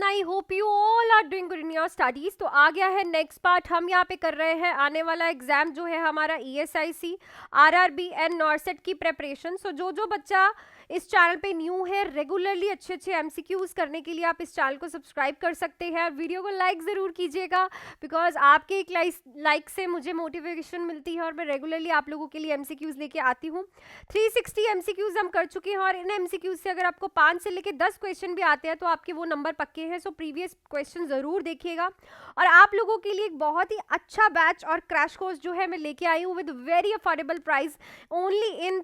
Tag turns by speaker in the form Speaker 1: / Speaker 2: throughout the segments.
Speaker 1: Everyone, I hope you all are doing good in your studies. तो आ गया है नेक्स्ट पार्ट। हम यहाँ पे कर रहे हैं आने वाला एग्जाम जो है हमारा ESIC RRB एंड नॉरसेट की प्रेपरेशन। सो जो बच्चा इस चैनल पे न्यू है, रेगुलरली अच्छे अच्छे MCQs करने के लिए आप इस चैनल को सब्सक्राइब कर सकते हैं। वीडियो को लाइक ज़रूर कीजिएगा, बिकॉज आपके एक लाइक से मुझे मोटिवेशन मिलती है और मैं रेगुलरली आप लोगों के लिए MCQs लेके आती हूँ। 360 MCQs हम कर चुके हैं और इन MCQs से अगर आपको 5 से लेके 10 क्वेश्चन भी आते हैं तो आपके वो नंबर पक्के हैं। सो प्रीवियस क्वेश्चन ज़रूर देखिएगा। और आप लोगों के लिए एक बहुत ही अच्छा बैच और क्रैश कोर्स जो है मैं लेके आई हूँ with very affordable price, only in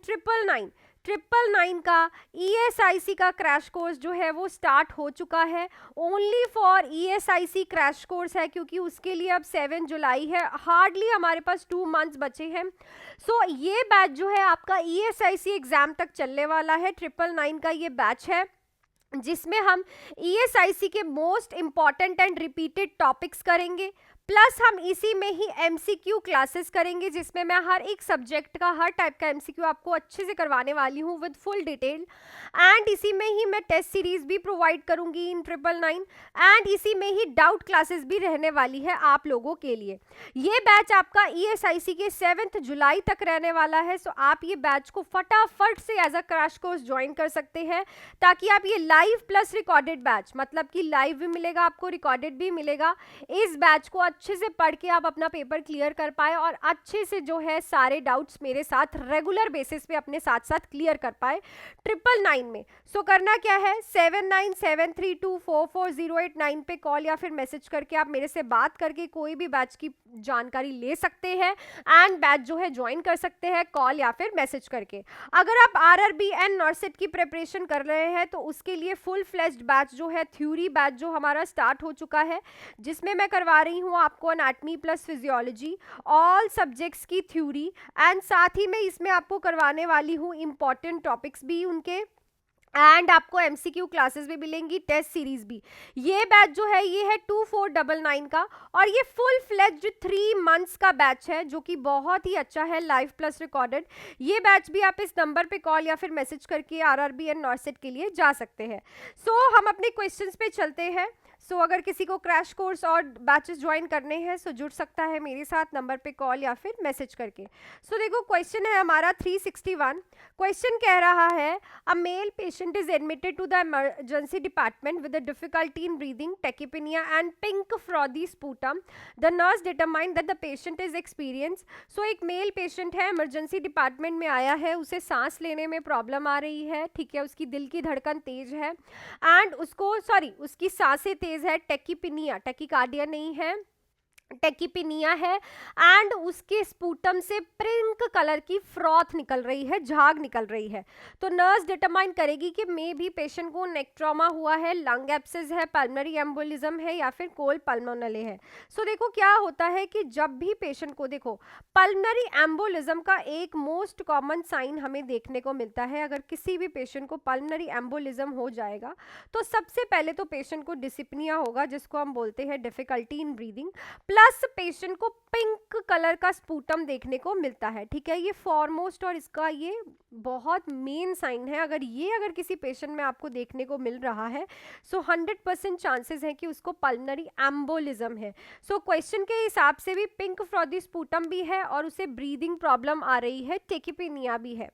Speaker 1: 999 का ESIC का क्रैश कोर्स जो है वो स्टार्ट हो चुका है। Only for ESIC crash course है, क्योंकि उसके लिए अब 7 जुलाई है, हार्डली हमारे पास 2 मंथ्स बचे हैं। सो ये बैच जो है आपका ESIC एग्जाम तक चलने वाला है। 999 का ये बैच है जिसमें हम ESIC के most important and repeated topics करेंगे, प्लस हम इसी में ही MCQ क्लासेस करेंगे, जिसमें मैं हर एक सब्जेक्ट का हर टाइप का MCQ आपको अच्छे से करवाने वाली हूँ विद फुल डिटेल। एंड इसी में ही मैं टेस्ट सीरीज भी प्रोवाइड करूँगी इन 999, एंड इसी में ही डाउट क्लासेस भी रहने वाली है आप लोगों के लिए। ये बैच आपका ESIC के 7 जुलाई तक रहने वाला है। सो आप ये बैच को फटाफट से as a crash course join कर सकते हैं, ताकि आप ये लाइव प्लस रिकॉर्डेड बैच, मतलब कि लाइव भी मिलेगा आपको, रिकॉर्डेड भी मिलेगा, इस बैच को अच्छे से पढ़ के आप अपना पेपर क्लियर कर पाए और अच्छे से जो है सारे डाउट्स मेरे साथ रेगुलर बेसिस पे अपने साथ साथ क्लियर कर पाए 999 में। सो करना क्या है, 7973244089 पे कॉल या फिर मैसेज करके आप मेरे से बात करके कोई भी बैच की जानकारी ले सकते हैं एंड बैच जो है ज्वाइन कर सकते हैं कॉल या फिर मैसेज करके। अगर आप RRB एंड नॉरसेट की प्रिपरेशन कर रहे हैं तो उसके लिए फुल फ्लेज्ड बैच जो है, थ्योरी बैच जो हमारा स्टार्ट हो चुका है, जिसमें मैं करवा रही हूँ आपको anatomy plus physiology, all subjects की थ्योरी, एंड साथ ही मैं इसमें आपको करवाने वाली हूँ इंपॉर्टेंट टॉपिक्स भी उनके, एंड आपको MCQ क्लासेस भी मिलेंगी, टेस्ट सीरीज भी। ये बैच जो है ये है 2499 का, और ये फुल फ्लेज्ड 3 मंथ्स का बैच है जो कि बहुत ही अच्छा है, लाइव प्लस रिकॉर्डेड। ये बैच भी आप इस नंबर पे कॉल या फिर मैसेज करके RRB एंड नॉरसेट के लिए जा सकते हैं। सो हम अपने क्वेश्चंस पे चलते हैं। सो अगर किसी को क्रैश कोर्स और बैचेस ज्वाइन करने हैं सो जुड़ सकता है मेरे साथ नंबर पे कॉल या फिर मैसेज करके। सो देखो क्वेश्चन है हमारा 361। क्वेश्चन कह रहा है, a male patient is admitted to the emergency department with difficulty in breathing, tachypnea and pink frothy sputum. The nurse determine that the patient is experience. So एक मेल पेशेंट है, emergency department में आया है, उसे सांस लेने में problem आ रही है, ठीक है, उसकी दिल की धड़कन तेज है एंड उसकी सांसें तेज है, टेकिपीनिया, टेकिकार्डिया नहीं है, टेकिपीनिया है, एंड उसके स्पूटम से पिंक कलर की फ्रॉथ निकल रही है, झाग निकल रही है। तो नर्स डिटरमाइन करेगी कि मे भी पेशेंट को नेक ट्रॉमा हुआ है, लंग एब्सेस है, पल्मोनरी एम्बोलिज्म है या फिर कोल पल्मोनले है। सो देखो क्या होता है कि जब भी पेशेंट को, देखो पल्मोनरी एम्बोलिज्म का एक मोस्ट कॉमन साइन हमें देखने को मिलता है। अगर किसी भी पेशेंट को पल्मोनरी एम्बोलिज्म हो जाएगा तो सबसे पहले तो पेशेंट को डिस्पनिया होगा, जिसको हम बोलते हैं difficulty in breathing, plus patient को पिंक कलर का स्पूटम देखने को मिलता है, ठीक है, ये फॉरमोस्ट और इसका ये बहुत मेन साइन है। अगर किसी पेशेंट में आपको देखने को मिल रहा है सो 100% चांसेस है कि उसको पल्मोनरी एम्बोलिज्म है। सो क्वेश्चन के हिसाब से भी पिंक फ्रॉदी स्पूटम भी है और उसे ब्रीदिंग प्रॉब्लम आ रही है, टेकिपीनिया भी है,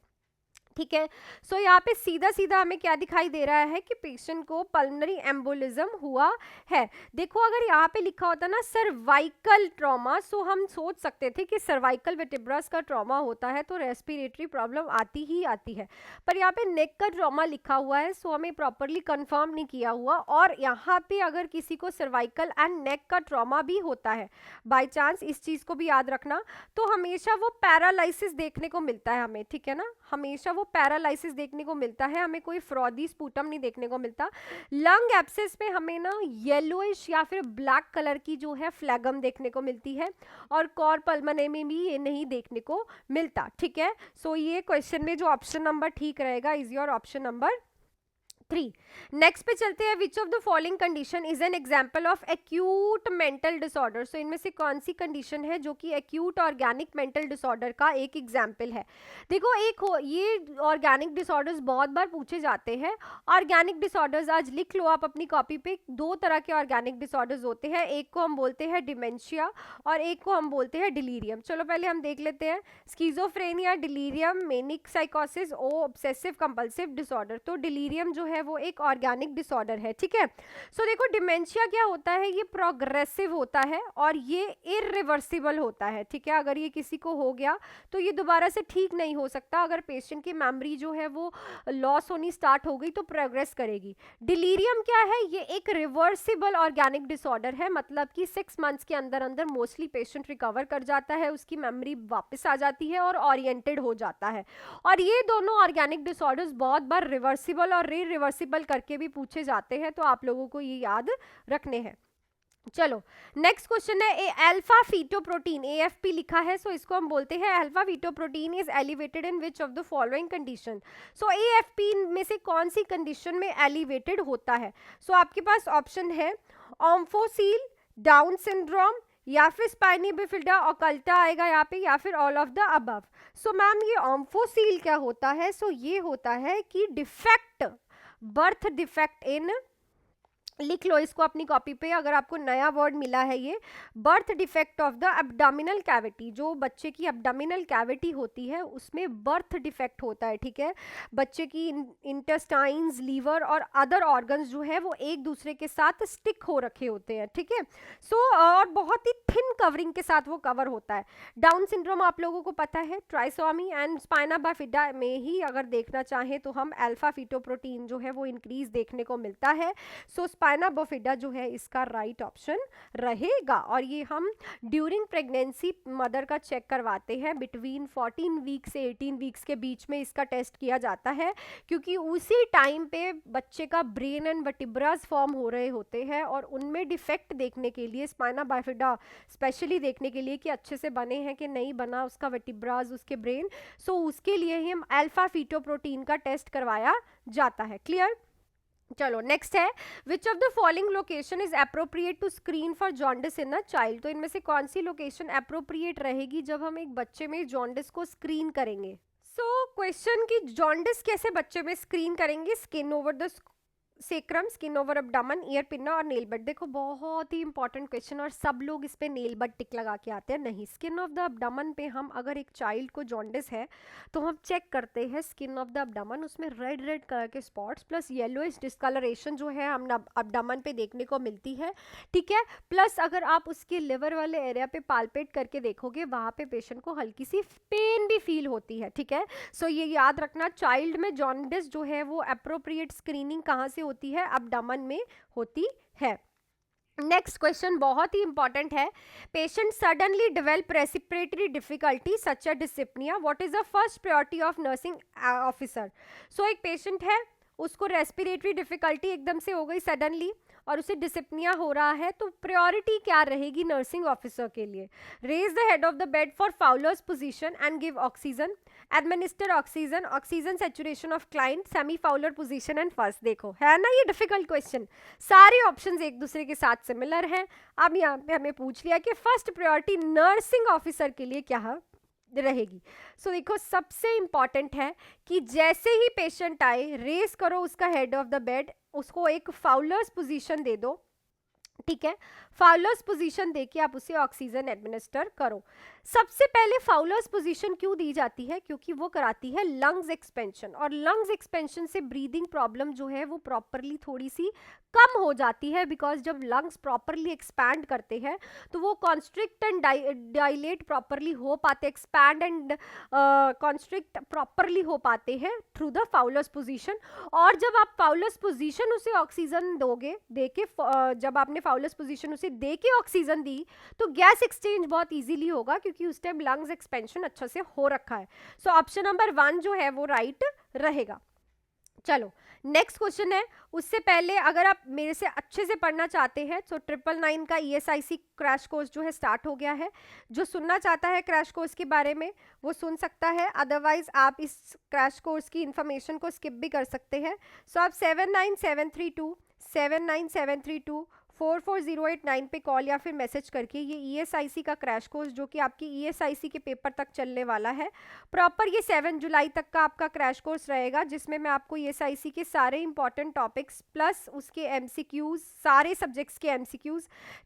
Speaker 1: ठीक है। सो यहाँ पे सीधा सीधा हमें क्या दिखाई दे रहा है कि पेशेंट को पल्मोनरी एम्बोलिज्म हुआ है। देखो अगर यहाँ पे लिखा होता ना सर्वाइकल ट्रॉमा, सो हम सोच सकते थे कि सर्वाइकल वर्टिब्रस का ट्रॉमा होता है तो रेस्पिरेटरी प्रॉब्लम आती ही आती है, पर यहाँ पे नेक का ट्रॉमा लिखा हुआ है, सो हमें प्रॉपरली कंफर्म नहीं किया हुआ। और यहाँ पे अगर किसी को सर्वाइकल एंड नेक का ट्रॉमा भी होता है बाई चांस, इस चीज़ को भी याद रखना, तो हमेशा वो पैरालाइसिस देखने को मिलता है हमें, ठीक है ना, हमेशा पैरालाइसिस देखने को मिलता है, हमें कोई फ्रॉदी स्पूटम नहीं देखने को मिलता। लंग एब्सेस में हमें ना येलोइश या फिर ब्लैक कलर की जो है फ्लैगम देखने को मिलती है, और कॉर पल्मोने में भी ये नहीं देखने को मिलता, ठीक है। सो ये क्वेश्चन में जो ऑप्शन नंबर ठीक रहेगा is your option number 3। Next पे चलते हैं, which of the following condition is an example of acute mental disorder. So इनमें से कौन सी कंडीशन है जो कि एक्यूट ऑर्गेनिक मेंटल डिसऑर्डर का एक एग्जाम्पल है। देखो एक हो, ये ऑर्गेनिक डिसऑर्डर्स बहुत बार पूछे जाते हैं। ऑर्गेनिक डिसऑर्डर्स आज लिख लो आप अपनी कॉपी पे, दो तरह के ऑर्गेनिक डिसऑर्डर्स होते हैं, एक को हम बोलते हैं डिमेंशिया और एक को हम बोलते हैं डिलीरियम। चलो पहले हम देख लेते हैं, स्किज़ोफ्रेनिया, डिलीरियम, मेनिक साइकोसिस, ऑब्सेसिव कंपल्सिव डिसऑर्डर। तो डिलीरियम जो है वो एक ऑर्गेनिक डिसऑर्डर है, ठीक है। सो देखो डिमेंशिया क्या होता है, ये प्रोग्रेसिव होता है और ये इरिवर्सिबल होता है, ठीक है। अगर ये किसी को हो गया तो ये दोबारा से ठीक नहीं हो सकता। अगर पेशेंट की मेमोरी जो है वो लॉस होनी स्टार्ट हो गई तो प्रोग्रेस करेगी। डिलीरियम क्या है, ये एक रिवर्सिबल ऑर्गेनिक डिसऑर्डर है, मतलब कि 6 मंथ्स के अंदर अंदर मोस्टली पेशेंट रिकवर कर जाता है, उसकी मेमोरी वापस आ जाती है और ओरिएंटेड हो जाता है। और ये दोनों ऑर्गेनिक डिसऑर्डर्स बहुत बार रिवर्सिबल और रिवर्सिबल करके भी पूछे जाते हैं, तो आप लोगों को ये याद रखने हैं। चलो नेक्स्ट क्वेश्चन है, अल्फा फीटोप्रोटीन, AFP लिखा है, सो इसको हम बोलते हैं alpha fetoprotein is elevated in which of the following condition. So AFP में से कौन सी कंडीशन में एलिवेटेड होता है। सो आपके पास ऑप्शन है ओम्फोसील, डाउन सिंड्रोम, या फिर स्पाइनी बिफिडा ऑकल्टा आएगा यहाँ पे, या फिर all of the above. So ma'am ये ओम्फोसील क्या होता है, सो ये होता है कि डिफेक्ट, बर्थ डिफेक्ट इन, लिख लो इसको अपनी कॉपी पे, अगर आपको नया वर्ड मिला है ये, birth defect of the abdominal cavity. जो बच्चे की एब्डोमिनल कैविटी होती है उसमें बर्थ डिफेक्ट होता है, ठीक है। बच्चे की इंटेस्टाइन्स, लीवर और अदर ऑर्गन्स जो है वो एक दूसरे के साथ स्टिक हो रखे होते हैं, ठीक है। सो और बहुत ही थिन कवरिंग के साथ वो कवर होता है। डाउन सिंड्रोम आप लोगों को पता है, ट्राइसोमी एंड स्पाइना बाइफिडा में ही अगर देखना चाहें तो हम अल्फा फीटोप्रोटीन जो है वो इंक्रीज देखने को मिलता है। सो स्पाइना बाइफिडा जो है इसका राइट ऑप्शन रहेगा। और ये हम ड्यूरिंग प्रेगनेंसी मदर का चेक करवाते हैं, बिटवीन 14 वीक से 18 वीक्स के बीच में इसका टेस्ट किया जाता है, क्योंकि उसी टाइम पे बच्चे का ब्रेन एंड वर्टिब्रास फॉर्म हो रहे होते हैं और उनमें डिफेक्ट देखने के लिए, स्पाइना बाइफिडा स्पेशली देखने के लिए कि अच्छे से बने हैं कि नहीं बना उसका वर्टिब्रास, उसके ब्रेन, सो उसके लिए ही हम अल्फा फीटोप्रोटीन का टेस्ट करवाया जाता है। क्लियर। चलो नेक्स्ट है, which of the following location is appropriate to screen for jaundice in a child. तो इनमें से कौन सी लोकेशन अप्रोप्रिएट रहेगी जब हम एक बच्चे में जॉन्डिस को स्क्रीन करेंगे। सो क्वेश्चन की जॉन्डिस कैसे बच्चे में स्क्रीन करेंगे, skin over the sacrum, skin over abdomen, ear pinna और नेल बट। देखो बहुत ही इंपॉर्टेंट क्वेश्चन, और सब लोग इस पे नेल बट टिक लगा के आते हैं। नहीं, स्किन ऑफ द एब्डोमेन पे हम अगर एक चाइल्ड को जॉन्डिस है तो हम चेक करते हैं स्किन ऑफ द एब्डोमेन, उसमें रेड रेड कलर के स्पॉट्स प्लस येलोइश डिस्कलरेशन जो है हम एब्डोमेन पे देखने को मिलती है, ठीक है। प्लस अगर आप उसके लिवर वाले एरिया पे पालपेट करके देखोगे वहाँ पे पेशेंट को हल्की सी पेन भी फील होती है, ठीक है। सो ये याद रखना, चाइल्ड में जॉन्डिस जो है वो अप्रोप्रिएट स्क्रीनिंग कहाँ से होती है, एब्डोमेन में होती है। नेक्स्ट क्वेश्चन बहुत ही इंपॉर्टेंट है, patient suddenly develop respiratory difficulty such a dyspnea, what is the first priority of nursing officer. So एक पेशेंट है, उसको रेस्पिरेटरी डिफिकल्टी एकदम से हो गई सडनली और उसे डिस्पनिया हो रहा है, तो प्रायोरिटी क्या रहेगी नर्सिंग ऑफिसर के लिए। Raise the head of the bed for Fowler's position and give oxygen, administer oxygen, oxygen saturation of client, semi Fowler position and first. देखो है ना ये डिफिकल्ट क्वेश्चन, सारे ऑप्शंस एक दूसरे के साथ सिमिलर हैं। अब यहाँ पे हमें पूछ लिया कि फर्स्ट प्रायोरिटी नर्सिंग ऑफिसर के लिए क्या रहेगी। सो देखो सबसे इंपॉर्टेंट है कि जैसे ही पेशेंट आए रेस करो उसका हेड ऑफ द बेड, उसको एक फाउलर्स पोजीशन दे दो, ठीक है। फाउलर्स पोजीशन देके आप उसे ऑक्सीजन एडमिनिस्टर करो। सबसे पहले फाउलर्स पोजीशन क्यों दी जाती है, क्योंकि वो कराती है लंग्स एक्सपेंशन, और लंग्स एक्सपेंशन से ब्रीदिंग प्रॉब्लम जो है वो प्रॉपरली थोड़ी सी कम हो जाती है, बिकॉज जब लंग्स प्रॉपरली एक्सपैंड करते हैं तो वो कॉन्स्ट्रिक्ट एंड डायलेट प्रॉपरली हो पाते, एक्सपैंड एंड कॉन्स्ट्रिक्ट प्रॉपरली हो पाते हैं थ्रू द फाउलर्स पोजीशन। और जब आप फाउलर्स पोजीशन उसे ऑक्सीजन दोगे, देके जब आपने फाउलर्स पोजीशन उसे दे के ऑक्सीजन दी तो गैस एक्सचेंज बहुत इजीली होगा, क्योंकि उस टाइम लंग्स एक्सपेंशन अच्छा से हो रखा है। सो ऑप्शन नंबर 1 जो है वो राइट रहेगा। चलो नेक्स्ट क्वेश्चन है। उससे पहले अगर आप मेरे से अच्छे से पढ़ना चाहते हैं तो 999 का ESIC क्रैश कोर्स जो है स्टार्ट हो गया है। जो सुनना चाहता है क्रैश कोर्स के बारे में वो सुन सकता है, अदरवाइज आप इस क्रैश कोर्स की इंफॉर्मेशन को स्किप भी कर सकते हैं। सो आप 7973279732 44089 पे कॉल या फिर मैसेज करके ये ESIC का क्रैश कोर्स जो कि आपकी ESIC के पेपर तक चलने वाला है, प्रॉपर ये 7 जुलाई तक का आपका क्रैश कोर्स रहेगा, जिसमें मैं आपको ESIC के सारे इंपॉर्टेंट टॉपिक्स प्लस उसके MCQs, सारे सब्जेक्ट्स के MCQs,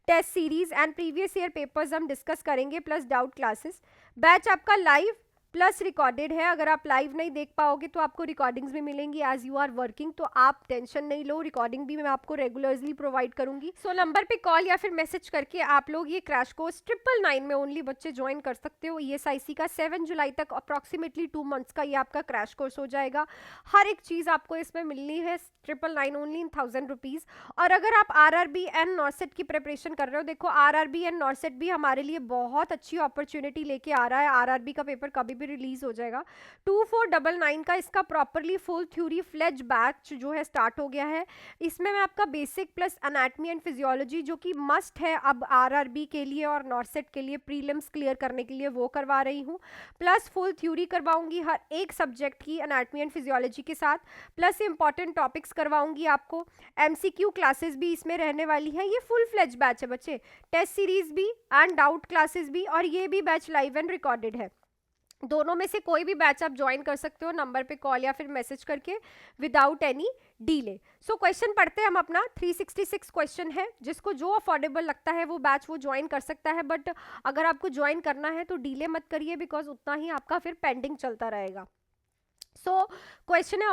Speaker 1: test series and previous year papers हम डिस्कस करेंगे, प्लस डाउट क्लासेस। बैच आपका लाइव प्लस रिकॉर्डेड है। अगर आप लाइव नहीं देख पाओगे तो आपको रिकॉर्डिंग्स भी मिलेंगी एज यू आर वर्किंग, तो आप टेंशन नहीं लो, रिकॉर्डिंग भी मैं आपको रेगुलरली प्रोवाइड करूंगी। सो नंबर पे कॉल या फिर मैसेज करके आप लोग ये क्रैश कोर्स 999 में ओनली बच्चे ज्वाइन कर सकते हो। ESIC का 7 जुलाई तक अप्रॉक्सीमेटली 2 मंथ्स का ये आपका क्रैश कोर्स हो जाएगा। हर एक चीज़ आपको इसमें मिलनी है 999 ओनली इन 1000 रुपीज़। और अगर आप RRB एंड नॉर्सेट की प्रिपरेशन कर रहे हो, देखो RRB एंड नॉर्सेट भी हमारे लिए बहुत अच्छी अपॉर्चुनिटी लेके आ रहा है। RRB का पेपर कभी भी रिलीज हो जाएगा। 2499 का इसका properly full theory fledge batch जो है स्टार्ट हो गया है। इसमें मैं आपका basic plus anatomy and physiology जो कि मस्ट है अब RRB के लिए और नॉर्सेट के लिए प्रीलिम्स क्लियर करने के लिए, वो करवा रही हूँ। प्लस फुल थ्योरी करवाऊंगी हर एक सब्जेक्ट की एनाटमी एंड फिजियोलॉजी के साथ, प्लस इंपॉर्टेंट टॉपिक्स करवाऊंगी आपको। MCQ क्लासेस भी इसमें रहने वाली है। ये फुल फ्लेज बैच है बच्चे, टेस्ट सीरीज भी एंड डाउट क्लासेस भी, और ये भी बैच लाइव एंड रिकॉर्डेड है। दोनों में से कोई भी बैच आप ज्वाइन कर सकते हो नंबर पे कॉल या फिर मैसेज करके without any delay. So question पढ़ते हैं हम अपना। 366 क्वेश्चन है, जिसको जो अफोर्डेबल लगता है वो बैच वो ज्वाइन कर सकता है, बट अगर आपको ज्वाइन करना है तो डीले मत करिए, बिकॉज उतना ही आपका फिर पेंडिंग चलता रहेगा। सो क्वेश्चन है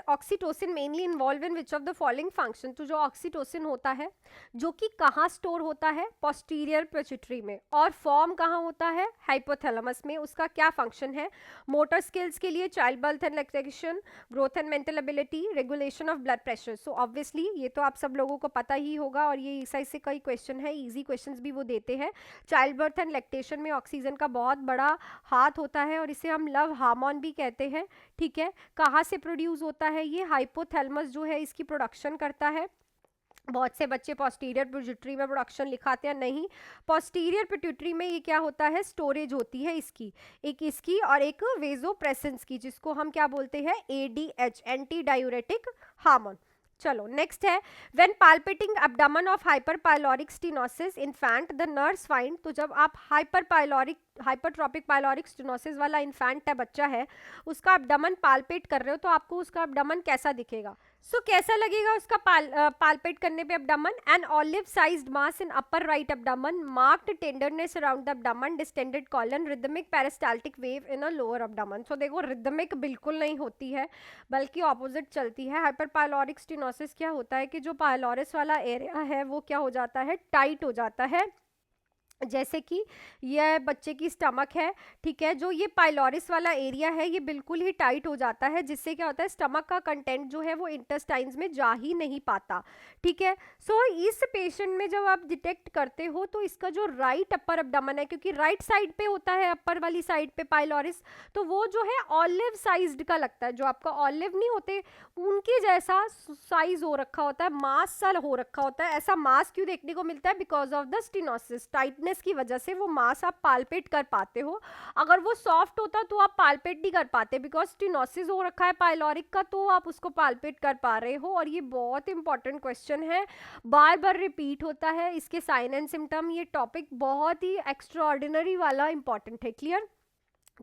Speaker 1: oxytocin mainly involve in which of the following function. तो जो ऑक्सीटोसिन होता है जो कि कहाँ स्टोर होता है, पोस्टीरियर पिट्यूटरी में, और फॉर्म कहाँ होता है, हाइपोथैलेमस में। उसका क्या फंक्शन है, मोटर स्किल्स के लिए, child birth and lactation, growth and mental ability, regulation of blood pressure. So obviously ये तो आप सब लोगों को पता ही होगा, और ये ESIC से कई क्वेश्चन है, ईजी क्वेश्चन भी वो देते हैं। चाइल्ड बर्थ एंड लैक्टेशन में ऑक्सीजन का बहुत बड़ा हाथ होता है और इसे हम लव हार्मोन भी कहते हैं। ठीक है, कहाँ से प्रोड्यूस होता है, ये हाइपोथैलेमस जो है इसकी प्रोडक्शन करता है। बहुत से बच्चे पोस्टीरियर पिट्यूटरी में प्रोडक्शन लिखाते हैं, नहीं, पोस्टीरियर पिट्यूटरी में ये क्या होता है, स्टोरेज होती है इसकी, एक इसकी और एक वेजोप्रेसेंस की, जिसको हम क्या बोलते हैं, ADH, एंटी डायूरेटिक हार्मोन। चलो नेक्स्ट है, when palpating abdomen of hyperpyloric stenosis infant the nurse find. तो जब आप हाइपरट्रॉपिक पाइलोरिक स्टेनोसिस वाला इन्फेंट है, बच्चा है, उसका एब्डोमेन पाल्पेट कर रहे हो, तो आपको उसका एब्डोमेन कैसा दिखेगा। सो कैसा लगेगा उसका पाल्पेट करने पे abdomen, an olive sized mass in upper right abdomen, marked tenderness around the abdomen, distended colon, rhythmic peristaltic wave in a lower abdomen. So देखो रिदमिक बिल्कुल नहीं होती है, बल्कि ऑपोजिट चलती है। हाइपरपाइलोरिक स्टेनोसिस क्या होता है कि जो पाइलोरिस वाला एरिया है वो क्या हो जाता है, टाइट हो जाता है। जैसे कि यह बच्चे की स्टमक है, ठीक है, जो ये पाइलोरिस वाला एरिया है ये बिल्कुल ही टाइट हो जाता है, जिससे क्या होता है, स्टमक का कंटेंट जो है वो इंटेस्टाइन्स में जा ही नहीं पाता। ठीक है, सो इस पेशेंट में जब आप डिटेक्ट करते हो तो इसका जो राइट अपर एब्डोमेन है, क्योंकि राइट साइड पे होता है अपर वाली साइड पे पाइलोरिस, तो वो जो है ऑलिव साइज्ड का लगता है। जो आपका ऑलिव नहीं होते उनके जैसा साइज हो रखा होता है, मास सा हो रखा होता है। ऐसा मास क्यों देखने को मिलता है, because of the stenosis, tightness की वजह से वो मास आप पाल्पेट कर पाते हो। अगर वो सॉफ्ट होता तो आप पाल्पेट नहीं कर पाते, बिकॉज स्टेनोसिस हो रखा है पाइलोरिक का, तो आप उसको पाल्पेट कर पा रहे हो। और ये बहुत इंपॉर्टेंट क्वेश्चन है, बार बार रिपीट होता है, इसके साइन एंड सिम्टम, ये टॉपिक बहुत ही एक्स्ट्राऑर्डिनरी वाला इंपॉर्टेंट है। क्लियर।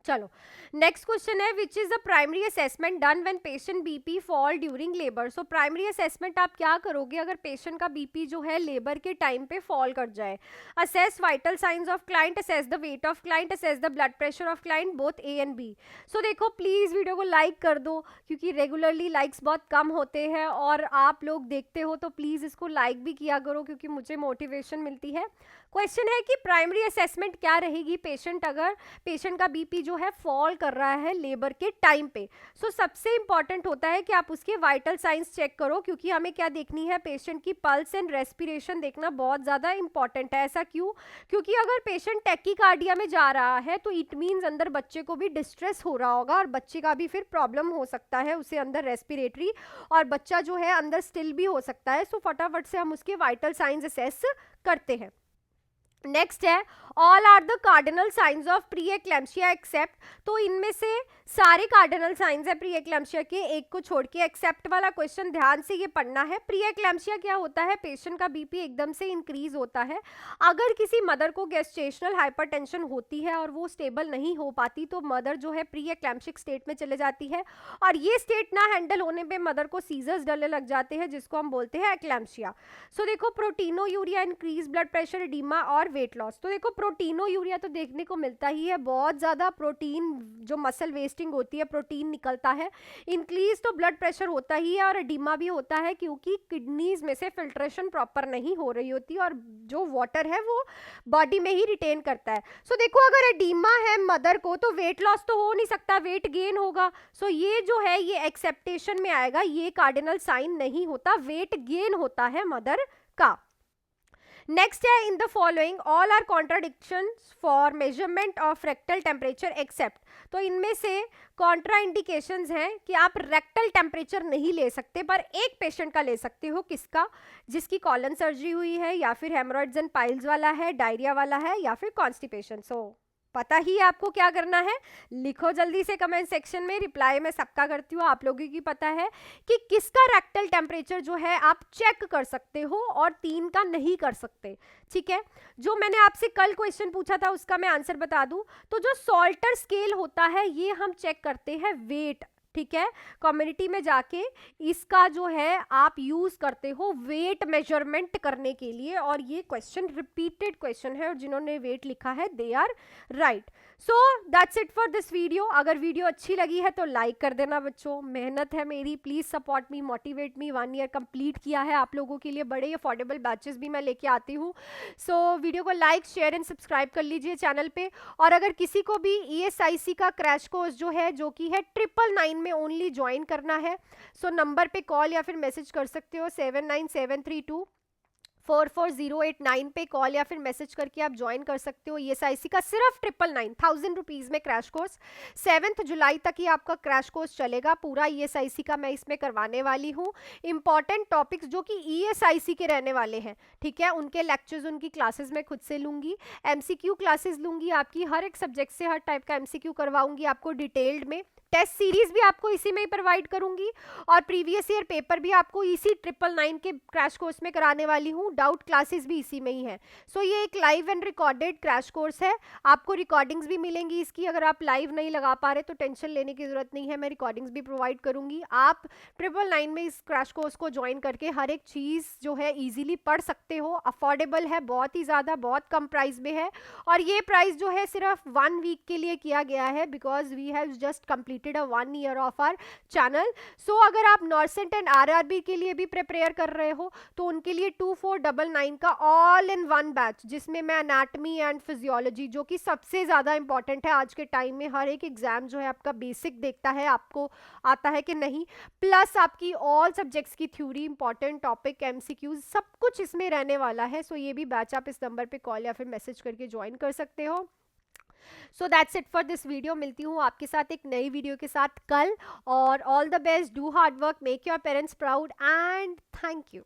Speaker 1: चलो नेक्स्ट क्वेश्चन है, which is the primary assessment done when patient BP fall during labour. So primary assessment आप क्या करोगे अगर पेशेंट का BP जो है लेबर के टाइम पे फॉल कर जाए। Assess vital science of client, assess the weight of client, assess the blood pressure of client, both A and B। सो देखो प्लीज वीडियो को लाइक कर दो, क्योंकि रेगुलरली लाइक्स बहुत कम होते हैं और आप लोग देखते हो, तो प्लीज इसको लाइक भी किया करो, क्योंकि मुझे मोटिवेशन मिलती है। क्वेश्चन है कि प्राइमरी असेसमेंट क्या रहेगी, पेशेंट का BP बेबी जो है फॉल कर रहा है लेबर के टाइम पे। सो सबसे इंपॉर्टेंट होता है कि आप उसके वाइटल साइंस चेक करो, क्योंकि हमें क्या देखनी है, पेशेंट की पल्स एंड रेस्पिरेशन देखना बहुत ज़्यादा इंपॉर्टेंट है। ऐसा क्यों? क्योंकि अगर पेशेंट टैकीकार्डिया में जा रहा है तो इट मीन्स अंदर बच्चे को भी डिस्ट्रेस हो रहा होगा और बच्चे का भी फिर प्रॉब्लम हो सकता है, उसे अंदर रेस्पिरेटरी, और बच्चा जो है अंदर स्टिल भी हो सकता है। सो फटाफट से हम उसके वाइटल साइंस असेस करते हैं। नेक्स्ट है all are the cardinal signs of preeclampsia except, तो इनमें से सारे कार्डिनल साइंस है प्री एक्लैम्सिया के, एक को छोड़ के। एक्सेप्ट वाला क्वेश्चन ध्यान से ये पढ़ना है। प्री एक्लैम्सिया क्या होता है, पेशेंट का बीपी एकदम से इंक्रीज होता है। अगर किसी मदर को गेस्टेशनल हाइपरटेंशन होती है और वो स्टेबल नहीं हो पाती तो मदर जो है प्री एक्लैम्सिक स्टेट में चले जाती है, और ये स्टेट ना हैंडल होने पे मदर को सीजर्स डरने लग जाते हैं, जिसको हम बोलते हैं एक्लैम्सिया। सो देखो प्रोटीनोयूरिया, इंक्रीज ब्लड प्रेशर, एडिमा और वेट लॉस। तो देखो प्रोटीनोयूरिया तो देखने को मिलता ही है, बहुत ज़्यादा प्रोटीन जो मसल वेस्टिंग होती है प्रोटीन निकलता है। इंक्रीज तो ब्लड प्रेशर होता ही है और एडिमा भी होता है, क्योंकि किडनीज में से फिल्ट्रेशन प्रॉपर नहीं हो रही होती और जो वाटर है वो बॉडी में ही रिटेन करता है। सो देखो अगर एडिमा है मदर को तो वेट लॉस तो हो नहीं सकता, वेट गेन होगा। सो ये जो है ये एक्सेप्टेशन में आएगा, ये कार्डिनल साइन नहीं होता, वेट गेन होता है मदर का। नेक्स्ट है in the following all are contradictions for measurement of rectal temperature except, तो इनमें से कॉन्ट्रा इंडिकेशंस हैं कि आप रेक्टल टेम्परेचर नहीं ले सकते, पर एक पेशेंट का ले सकते हो। किसका? जिसकी कॉलन सर्जरी हुई है, या फिर हेमोरॉइड्स एंड पाइल्स वाला है, डायरिया वाला है, या फिर कॉन्स्टिपेशन। सो पता ही है आपको क्या करना है, लिखो जल्दी से कमेंट सेक्शन में, रिप्लाई मैं सबका करती हूँ, आप लोगों की पता है कि किसका रेक्टल टेम्परेचर जो है आप चेक कर सकते हो और 3 का नहीं कर सकते। ठीक है, जो मैंने आपसे कल क्वेश्चन पूछा था उसका मैं आंसर बता दूं, तो जो सॉल्टर स्केल होता है ये हम चेक करते हैं वेट। ठीक है, कम्युनिटी में जाके इसका जो है आप यूज करते हो वेट मेजरमेंट करने के लिए, और ये क्वेश्चन रिपीटेड क्वेश्चन है और जिन्होंने वेट लिखा है they are right. So that's it for this video. अगर वीडियो अच्छी लगी है तो लाइक कर देना बच्चों, मेहनत है मेरी, please support me, motivate me. 1 year complete किया है आप लोगों के लिए, बड़े अफोर्डेबल बैचेस भी मैं लेके आती हूँ। सो वीडियो को लाइक शेयर एंड सब्सक्राइब कर लीजिए चैनल पे। और अगर किसी को भी ESIC का क्रैश कोर्स जो है जो कि है 999 में ओनली ज्वाइन करना है, सो नंबर पे कॉल या फिर मैसेज कर सकते हो, 7973244089 पे कॉल या फिर मैसेज करके आप ज्वाइन कर सकते हो। ESIC का सिर्फ 999 रुपीज़ में क्रैश कोर्स, 7 जुलाई तक ही आपका क्रैश कोर्स चलेगा पूरा ESIC का, मैं इसमें करवाने वाली हूँ। इंपॉर्टेंट टॉपिक्स जो कि ESIC के रहने वाले हैं, ठीक है, उनके लेक्चर्स उनकी क्लासेस मैं खुद से लूँगी, MCQ क्लासेस लूँगी आपकी, हर एक सब्जेक्ट से हर टाइप का MCQ करवाऊँगी आपको डिटेल्ड में। टेस्ट सीरीज भी आपको इसी में ही प्रोवाइड करूंगी और प्रीवियस ईयर पेपर भी आपको इसी 999 के क्रैश कोर्स में कराने वाली हूँ। डाउट क्लासेस भी इसी में ही है। सो ये एक live and recorded crash course है, आपको रिकॉर्डिंग्स भी मिलेंगी इसकी। अगर आप लाइव नहीं लगा पा रहे तो टेंशन लेने की जरूरत नहीं है, मैं रिकॉर्डिंग्स भी प्रोवाइड करूंगी। आप 999 में इस क्रैश कोर्स को ज्वाइन करके हर एक चीज़ जो है ईजिली पढ़ सकते हो। अफोर्डेबल है, बहुत ही ज़्यादा, बहुत कम प्राइस में है, और ये प्राइस जो है सिर्फ 1 वीक के लिए किया गया है, because we have just completed a 1 year of our channel. So अगर आप नॉर्सेंट एंड RRB के लिए भी प्रिपेयर कर रहे हो तो उनके लिए 2499 का ऑल इन वन बैच, जिसमें मैं एनाटमी एंड फिजियोलॉजी, जो कि सबसे ज़्यादा इंपॉर्टेंट है आज के टाइम में, हर एक एग्जाम जो है आपका बेसिक देखता है आपको आता है कि नहीं, प्लस आपकी ऑल सब्जेक्ट्स की थ्योरी, इंपॉर्टेंट टॉपिक, MCQs, सब कुछ इसमें रहने वाला है। सो ये भी बैच आप इस नंबर पे कॉल या फिर मैसेज करके ज्वाइन कर सकते हो। सो that's it for this video. मिलती हूँ आपके साथ एक नई वीडियो के साथ कल, और all the best, do hard work, make your parents proud and thank you.